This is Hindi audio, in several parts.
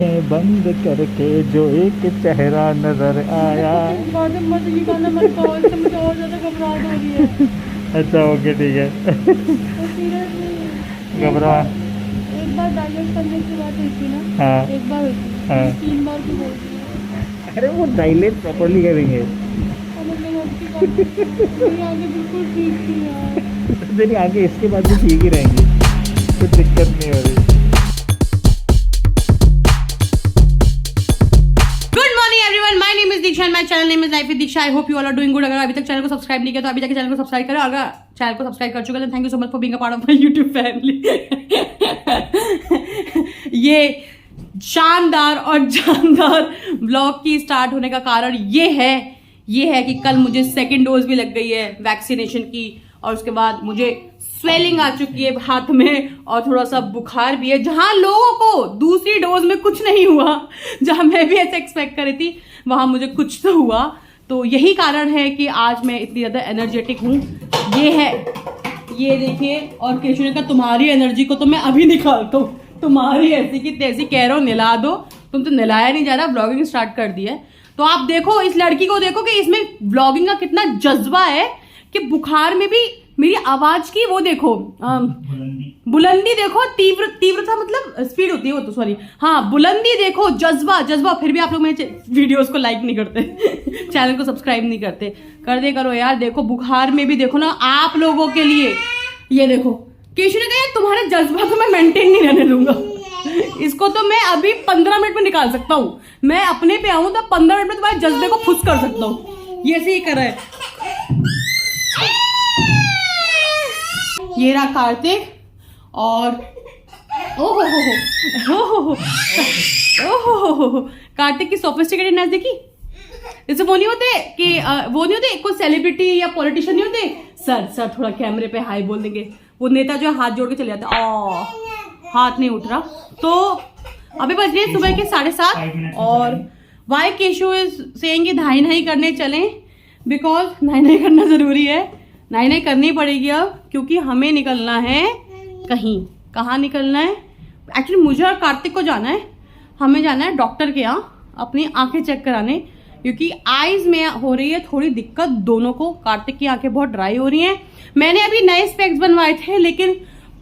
बंद करके जो एक चेहरा नजर आया। मत ये गाना मत गाओ, इससे मुझे और ज़्यादा घबराहट हो रही है। अच्छा ओके ठीक है। सीरियसली घबरा। एक बार डायलेक्ट करने की बात हुई थी ना। हाँ एक बार हुई थी, हाँ। 3 बार की बोल रही है। अरे वो डायलेक्ट प्रॉपर्ली करेंगे। और मैं आपकी बात मेरी आगे बिल्कुल ठीक थी यार। तेरी आगे इसके बाद भी ठीक ही रहेंगी, कुछ दिक्कत नहीं हो रही। My name is Diksha and my channel name is life with Diksha. I hope you all are doing good. अगर अभी तक चैनल को सब्सक्राइब नहीं किया तो अभी जाके चैनल को सब्सक्राइब करो। अगर चैनल को सब्सक्राइब कर चुके हैं तो thank you so much for being a part of my YouTube family. ये शानदार और जानदार ब्लॉग की स्टार्ट होने का कारण ये है कि कल मुझे सेकेंड डोज भी लग गई है वैक्सीनेशन की, और उसके बाद मुझे स्वेलिंग आ चुकी है हाथ में और थोड़ा सा बुखार भी है। जहां लोगों को दूसरी डोज में कुछ नहीं हुआ, जहां मैं भी ऐसे एक्सपेक्ट कर रही थी, वहां मुझे कुछ तो हुआ। तो यही कारण है कि आज मैं इतनी ज्यादा एनर्जेटिक हूँ। ये देखिए, और केशव ने कहा तुम्हारी एनर्जी को तो मैं अभी निकालता हूँ, तुम्हारी ऐसी की तैसी कह रहा हूँ निला दो, तुम तो निलाया नहीं जा रहा, ब्लॉगिंग स्टार्ट कर दी है। तो आप देखो इस लड़की को, देखो कि इसमें ब्लॉगिंग का कितना जज्बा है कि बुखार में भी मेरी आवाज की वो देखो बुलंदी देखो, तीव्रता मतलब स्पीड होती है वो तो, सॉरी हाँ, बुलंदी देखो, जज्बा। फिर भी आप लोग मेरे वीडियोस को लाइक नहीं करते, चैनल को सब्सक्राइब नहीं करते। करो यार। देखो बुखार में भी देखो ना, आप लोगों के लिए ये देखो। केशव ने कहा तुम्हारे जज्बा को मैं मेंटेन नहीं रहने दूंगा, इसको तो मैं अभी 15 मिनट में निकाल सकता हूँ। मैं अपने पे आऊं तो 15 मिनट में तुम्हारे जज्बे को फुस कर सकता हूँ। ये से ही कर रहा है। ये रहा कार्तिक, और ओहो कार्तिक की सोफिस्टिकेटेडनेस देखी। जैसे वो नहीं होते कि वो नहीं होते कोई सेलिब्रिटी या पॉलिटिशियन नहीं होते, सर थोड़ा कैमरे पे हाई बोल देंगे, वो नेता जो है हाथ जोड़ के चले जाते, हाथ नहीं उठ रहा। तो अभी बज रहे सुबह के 7:30 और वाई केशव इज सेइंग कि नहाई करने चलें, बिकॉज नहाई करना जरूरी है। नहाई करनी पड़ेगी अब, क्योंकि हमें निकलना है कहाँ निकलना है। एक्चुअली मुझे और कार्तिक को जाना है, हमें जाना है डॉक्टर के यहाँ अपनी आंखें चेक कराने, क्योंकि आईज में हो रही है थोड़ी दिक्कत दोनों को। कार्तिक की आंखें बहुत ड्राई हो रही हैं। मैंने अभी नए स्पेक्स बनवाए थे, लेकिन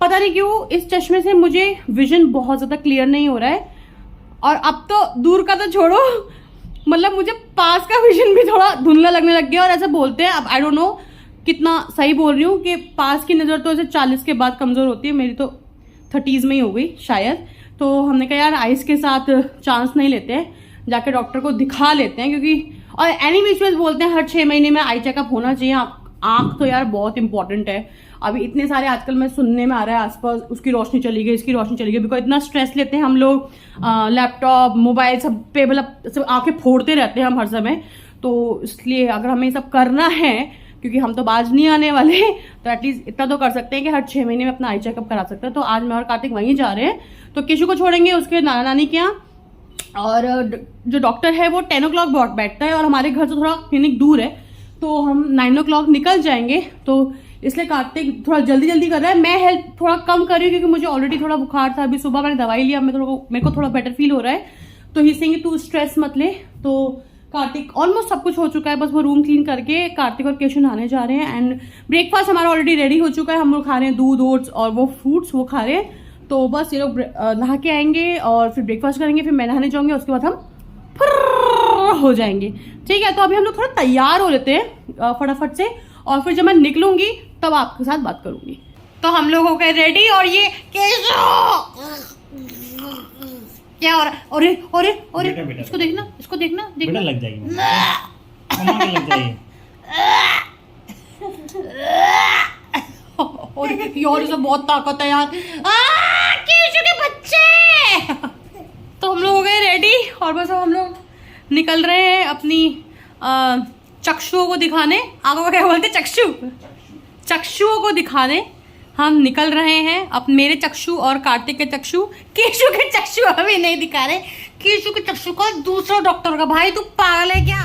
पता नहीं क्यों इस चश्मे से मुझे विजन बहुत ज्यादा क्लियर नहीं हो रहा है। और अब तो दूर का तो छोड़ो, मतलब मुझे पास का विजन भी थोड़ा धुंधला लगने लग गया। और ऐसा बोलते हैं, अब आई डोंट नो कितना सही बोल रही हूँ, कि पास की नजर तो ऐसे 40 के बाद कमजोर होती है, मेरी तो 30s में ही हो गई शायद। तो हमने कहा यार आइस के साथ चांस नहीं लेते हैं, जाके डॉक्टर को दिखा लेते हैं, क्योंकि और एनी विजुअल्स बोलते हैं हर 6 महीने में आई चेकअप होना चाहिए। आंख तो यार बहुत इंपॉर्टेंट है। अभी इतने सारे आजकल मैं सुनने में आ रहा है आसपास, उसकी रोशनी चली गई, इसकी रोशनी चली गई, बिकॉज इतना स्ट्रेस लेते हैं हम लोग, लैपटॉप मोबाइल सब पे, मतलब सब आंखें फोड़ते रहते हैं हम हर समय। तो इसलिए अगर हमें सब करना है, क्योंकि हम तो बाज नहीं आने वाले, तो एटलीस्ट इतना तो कर सकते हैं कि हर 6 महीने में अपना आई चेकअप करा सकते हैं। तो आज मैं और कार्तिक वहीं जा रहे हैं। तो केशु को छोड़ेंगे उसके नाना नानी के यहाँ, और जो डॉक्टर है वो 10 o'clock बैठता है, और हमारे घर से थोड़ा क्लिनिक दूर है, तो हम 9 o'clock निकल जाएंगे। तो इसलिए कार्तिक थोड़ा जल्दी कर रहा है। मैं हेल्प थोड़ा कम कर रही हूँ, क्योंकि मुझे ऑलरेडी थोड़ा बुखार था। अभी सुबह मैंने दवाई लिया, मेरे को थोड़ा बेटर फील हो रहा है। तो ही सेइंग तू स्ट्रेस मत ले। तो कार्तिक ऑलमोस्ट सब कुछ हो चुका है, बस वो रूम क्लीन करके कार्तिक और केशव नहाने जा रहे हैं। एंड ब्रेकफास्ट हमारा ऑलरेडी रेडी हो चुका है, हम लोग खा रहे हैं दूध ओट्स और वो फ्रूट्स वो खा रहे हैं। तो बस ये लोग नहा के आएंगे और फिर ब्रेकफास्ट करेंगे, फिर मैं नहाने जाऊंगी, उसके बाद हम हो जाएंगे। ठीक है, तो अभी हम लोग थोड़ा तैयार हो लेते हैं फटाफट से, और फिर जब मैं निकलूंगी तब आपके साथ बात करूंगी। तो हम लोग हो गए रेडी, और ये क्या हो रहा है? अरे इसको देखना बेटा लग जाएगी, मम्मा को लग जाएगी। और यार इसमें बहुत ताकत है यार, केशु के बच्चे। तो हम लोग हो गए रेडी, और बस हम लोग निकल रहे हैं अपनी चक्षुओं को दिखाने। आगो को क्या बोलते, चक्षुओं को दिखाने हम निकल रहे हैं। अब मेरे चक्षु और कार्तिक के चक्षु, केशु के चक्षु अभी नहीं दिखा रहे। केशु के चक्षु का दूसरा डॉक्टर का, भाई तू पागल है क्या?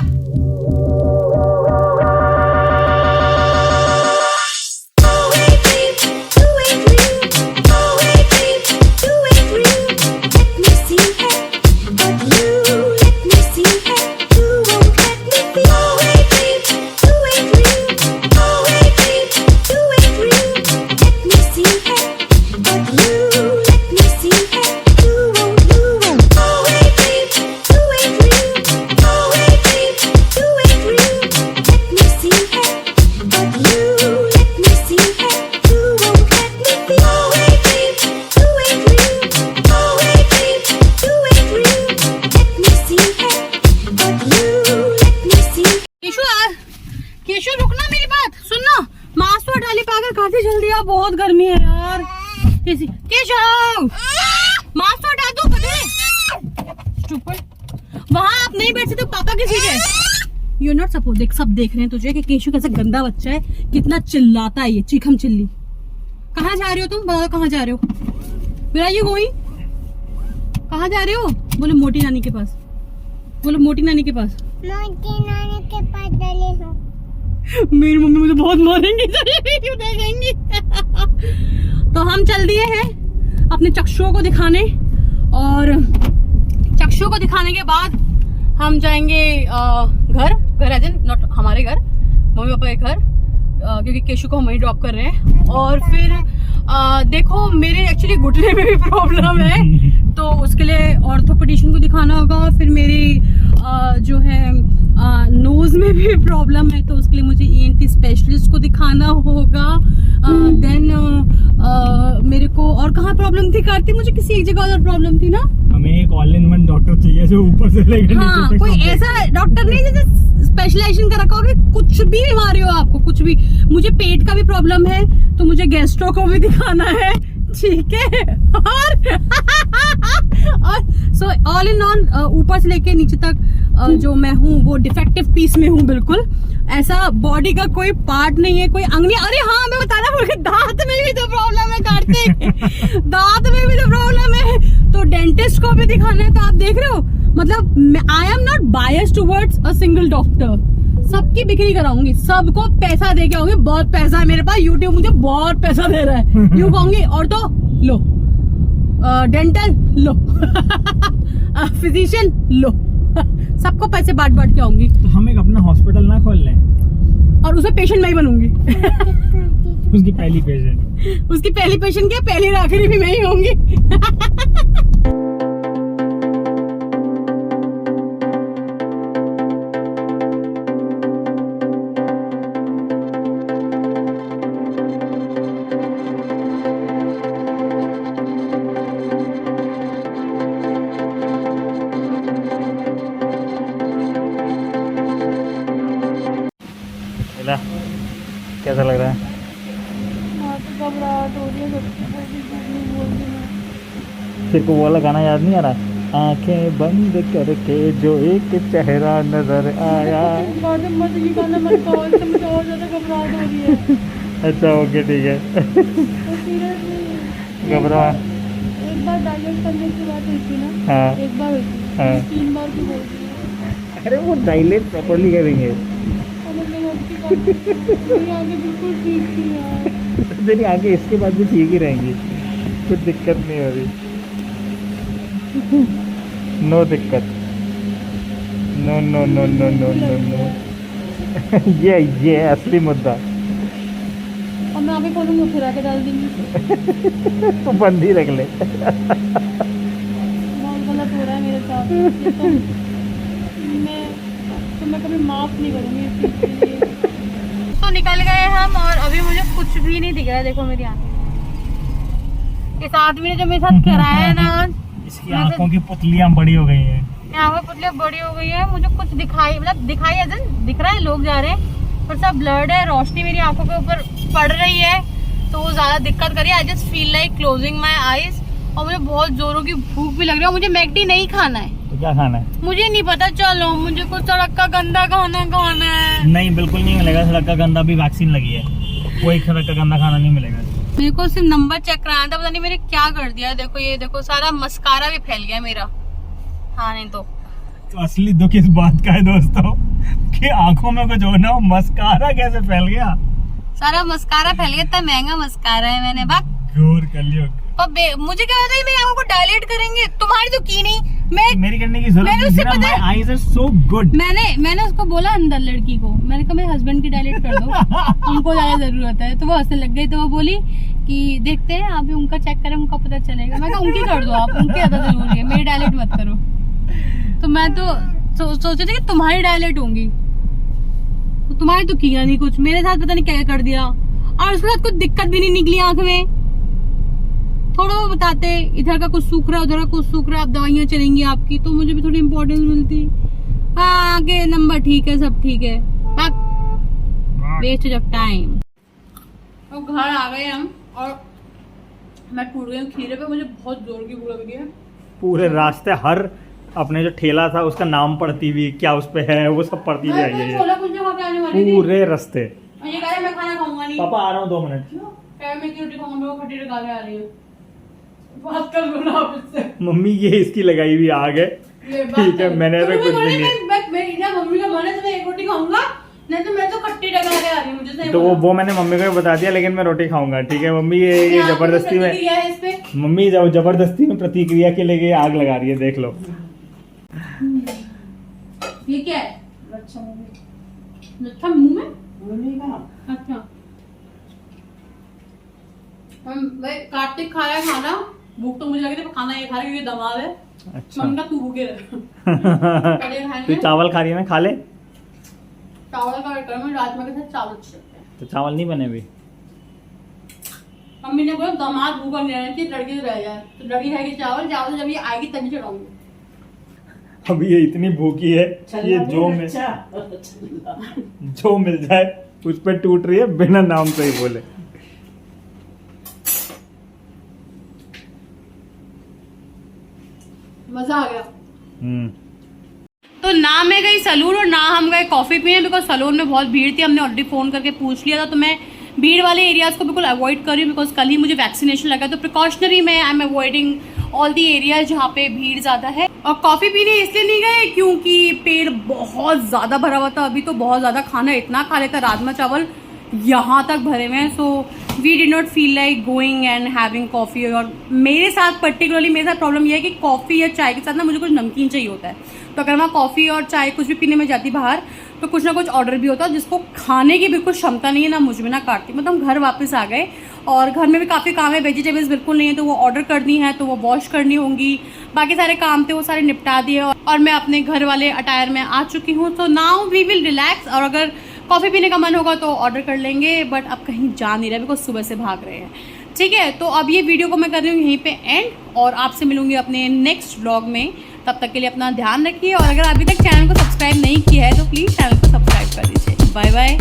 बहुत गर्मी है यार। केशव मास्क तो हटा दो वहाँ आप नहीं बैठ सकते, पापा की सीट है। यू नॉट सपोज, देख सब देख रहे हैं तुझे कि केशव कैसा गंदा बच्चा है, कितना चिल्लाता है ये चीखम चिल्ली। कहाँ जा रहे हो तुम, बताओ कहाँ जा रहे हो? मेरा ये गोइंग, कहाँ जा रहे हो? बोले मोटी नानी के पास, बोलो मोटी नानी के पास। मोटी नानी के पास डले हो। मेरी मम्मी मुझे बहुत मारेंगी वीडियो देखेंगी। तो हम चल दिए हैं अपने चक्षुओं को दिखाने, और चक्षुओं को दिखाने के बाद हम जाएंगे घर एज इन नॉट हमारे घर, मम्मी पापा के घर, क्योंकि केशु को हम वहीं ड्रॉप कर रहे हैं। और फिर देखो मेरे एक्चुअली घुटने में भी प्रॉब्लम है, तो उसके लिए ऑर्थोपेडिशियन को दिखाना होगा। फिर मेरे जो है नोज में भी प्रॉब्लम है, तो उसके लिए मुझे ENT स्पेशलिस्ट को दिखाना होगा। देन मेरे को और कहाँ प्रॉब्लम थी कार्ति, मुझे किसी एक जगह और प्रॉब्लम थी ना। हमें एक ऑल इन वन डॉक्टर चाहिए जो ऊपर से लेकर हाँ, नीचे तक कोई सब ऐसा डॉक्टर नहीं जैसे स्पेशलाइजेशन कर रखा होगा, कुछ भी बीमारी हो आपको, कुछ भी। मुझे पेट का भी प्रॉब्लम है, तो मुझे गैस्ट्रो को भी दिखाना है, ठीक है। और सो ऑल इन ऑन ऊपर से लेके नीचे तक जो मैं हूँ वो डिफेक्टिव पीस में हूँ बिल्कुल। ऐसा बॉडी का कोई पार्ट नहीं है, कोई अंग नहीं। अरे हाँ, मैं बताना भूल गई, दांत में भी तो प्रॉब्लम है कार्तिक। दांत में भी तो प्रॉब्लम है, तो डेंटिस्ट को भी दिखाना है। तो आप देख रहे हो, मतलब I am not biased towards a single doctor. सबकी बिक्री कराऊंगी, सबको पैसा दे के आऊंगी। बहुत पैसा है मेरे पास, यूट्यूब मुझे बहुत पैसा दे रहा है। यूं कहूंगी, और तो लो डेंटल लो, फिजिशियन लो, सबको पैसे बांट बांट के आऊंगी। तो हम एक अपना हॉस्पिटल ना खोल लें, और उसमें पेशेंट मैं ही बनूंगी। उसकी पहली पेशेंट, उसकी पहली पेशेंट क्या, पहली आखिरी भी मैं ही होंगी। कैसा लग रहा है? घबराहट हो रही है, तेरे को वो वाला गाना याद नहीं आ रहा? आंखें बंद करके जो एक चेहरा नजर आया। मत ये गाना मत गाओ, इससे मुझे और ज्यादा घबराहट हो रही है। अच्छा ओके ठीक है। सीरियसली घबरा। एक बार डायलेक्ट करने की बात हुई थी ना। हाँ। एक बार हुई थी, हाँ। 3 बार की बोल रही है। अरे वो डायलेक्ट प्रॉपर्ली करेंगे। मेरी आगे बिल्कुल ठीक थी यार। तेरी आगे इसके बाद भी ठीक ही रहेंगी, कुछ दिक्कत नहीं हो रही। नो दिक्कत, no no no no no no no. ये असली मुद्दा। और मैं आगे खोलूंगी, फिर आके डाल दूंगी। तो बंद ही रख ले। बहुत गलत हो रहा है मेरे साथ, ये तो मैं कभी माफ नहीं करूंगी इस चीज़ के लिए। तो निकल गए हम, और अभी मुझे कुछ भी नहीं दिख रहा है। देखो मेरी आंखें, इस आदमी ने जो मेरे साथ कराया है ना, इसकी आंखों की पुतलियां बड़ी हो गई हैं। आंखों की पुतलियां बड़ी हो गई है। मुझे कुछ दिखाई, मतलब दिखाई ऐसा दिख रहा है, लोग जा रहे हैं, पर सब ब्लर्ड है। रोशनी मेरी आंखों के ऊपर पड़ रही है, तो वो ज्यादा दिक्कत कर रही है। I just feel like closing my eyes, और मुझे बहुत जोरों की भूख भी लग रही है। मुझे मैकडी नहीं खाना है। तो क्या खाना है? मुझे नहीं पता, चलो मुझे कुछ सड़क का गंदा खाना है। नहीं बिल्कुल नहीं मिलेगा सड़क का गंदा, भी वैक्सीन लगी है, कोई सड़क का गंदा खाना नहीं मिलेगा। मेरे को सिर्फ नंबर चेक कराना था, पता नहीं मैंने क्या कर दिया। देखो ये देखो, सारा मस्कारा भी फैल गया मेरा। हाँ नहीं तो असली दुख इस बात का है दोस्तों कि आंखों में कुछ होना हो, मस्कारा कैसे फैल गया? सारा मस्कारा फैल गया। इतना महंगा मस्कारा है, मैंने बात घोर कलयुग। मुझे क्या पता मेरी आंखों को डायलेट करेंगे, तुम्हारी तो की नहीं। मेरी करने की जरूरत मैंने उससे नहीं, पता है, my eyes are so good। मैंने उसको बोला अंदर लड़की को, मैंने कहा मेरे हस्बैंड की डायलेट कर दो, उनको ज्यादा जरूरत है। तो वो हंसने लग गई। तो वो बोली कि देखते हैं अभी उनका चेक करें, उनका पता चलेगा। मैं कहा उनकी कर दो आप, उनकी ज्यादा जरूरी है, मेरी डायलेट मत करो। तो मैं तो सोचे थे कि तुम्हारी डायलेट होंगी, तो तुम्हारी तो किया नहीं कुछ, मेरे साथ पता नहीं क्या कर दिया। और उसके साथ कुछ दिक्कत भी नहीं निकली आंख में। थोड़ा वो बताते इधर का कुछ सूख रहा है, उधर का कुछ सूख रहा है, आप दवाइयाँ चलेंगी आपकी, तो मुझे भी थोड़ी इम्पोर्टेंस मिलती। हाँ आगे नंबर ठीक है, सब ठीक है, वेस्ट ऑफ टाइम। तो घर आ गए हम, और मैं टूट गई हूँ खीरे पे, मुझे बहुत जोर की भूख लग रही है। पूरे रास्ते हर अपने जो ठेला था उसका नाम पढ़ती हुई, क्या उस पे है वो सब पढ़ती हुई आई मैं है छोला कुलचा खा के आने वाली थी। पूरे रास्ते। और ये कह रहा है मैं खाना खाऊंगा नहीं। पापा आ रहा हूँ 2 मिनट। कह रहा है मैं की रोटी खाऊंगा, मेरे को खट्टी गालें आ रही है। बात कर लो ना आप इससे। मम्मी ये इसकी लगाई हुई आग है। ये बात ठीक है, मैंने तो कुछ भी नहीं। मैं मम्मी का मन है तो मैं एक रोटी खाऊंगा, नहीं तो मैं तो खट्टी डगाले आ रही है मुझे। सही तो बोला। वो मैंने मम्मी को भी बता दिया, लेकिन मैं रोटी खाऊंगा। ठीक है मम्मी, ये क्या आपको जबरदस्ती में, प्रतिक्रिया है इस पे? मम्मी जबरदस्ती में प्रतिक्रिया के लिए आग लगा रही है, देख लो। ये क्या है? अच्छा मूवी। लच्छा मुंह में? अच्छा। भाई कार्तिक खा रहा है खाना, भूख तो मुझे लगी थी, खाना ये खा रहा है क्योंकि दमाद है। अच्छा मम्मी का तू भूखे रहे। तो चावल खा रही है ना, खा ले। चावल का वेट कर, मैं राजमा के साथ चावल अच्छे लगते हैं। तो चावल नहीं बने अभी। मम्मी ने बोला दामाद भूखा नहीं रहना चाहिए, लड़की तो रह जाए। तो लड़की खाएगी चावल, चावल जब ये आएगी तभी चढ़ाऊंगी। अभी ये इतनी भूखी है, ये जो मिल जाए उस पर टूट रही है बिना नाम से ही बोले। मजा आ गया। तो ना मैं गई सलून और ना हम गए कॉफी पीने, बिकॉज सलून में बहुत भीड़ थी। हमने ऑलरेडी फोन करके पूछ लिया था, तो मैं भीड़ वाले एरियाज को बिल्कुल अवॉइड कर रही हूँ, बिकॉज कल ही मुझे वैक्सीनेशन लगा, तो प्रिकॉशनरी में I am avoiding all the areas जहाँ पे भीड़ ज्यादा है। और कॉफी पीने इसलिए नहीं गए क्योंकि पेट बहुत ज्यादा भरा हुआ था। अभी तो बहुत ज्यादा खाना इतना खा लेता, राजमा चावल यहाँ तक भरे हुए हैं। So we did not feel like going and having coffee. और मेरे साथ पर्टिकुलरली मेरे साथ प्रॉब्लम यह है कि कॉफी या चाय के साथ ना मुझे कुछ नमकीन चाहिए होता है। तो अगर मैं कॉफी और चाय कुछ भी पीने में जाती बाहर, तो कुछ ना कुछ ऑर्डर भी होता है जिसको खाने की बिल्कुल क्षमता नहीं है, ना मुझ में ना काटती। मतलब हम घर वापस आ गए और घर में भी काफ़ी काम है, वेजिटेबल्स बिल्कुल नहीं है, तो वो ऑर्डर करनी है, तो वो वॉश करनी होंगी। बाकी सारे काम थे वो सारे निपटा दिए और मैं अपने घर वाले अटायर में आ चुकी हूँ। तो नाउ वी विल रिलैक्स। और अगर कॉफ़ी पीने का मन होगा तो ऑर्डर कर लेंगे, बट अब कहीं जा नहीं रहे बिकॉज सुबह से भाग रहे हैं। ठीक है, तो अब ये वीडियो को मैं कर रही हूँ यहीं पे एंड, और आपसे मिलूंगी अपने नेक्स्ट व्लॉग में। तब तक के लिए अपना ध्यान रखिए, और अगर अभी तक चैनल को सब्सक्राइब नहीं किया है तो प्लीज़ चैनल को सब्सक्राइब कर दीजिए। Bye bye.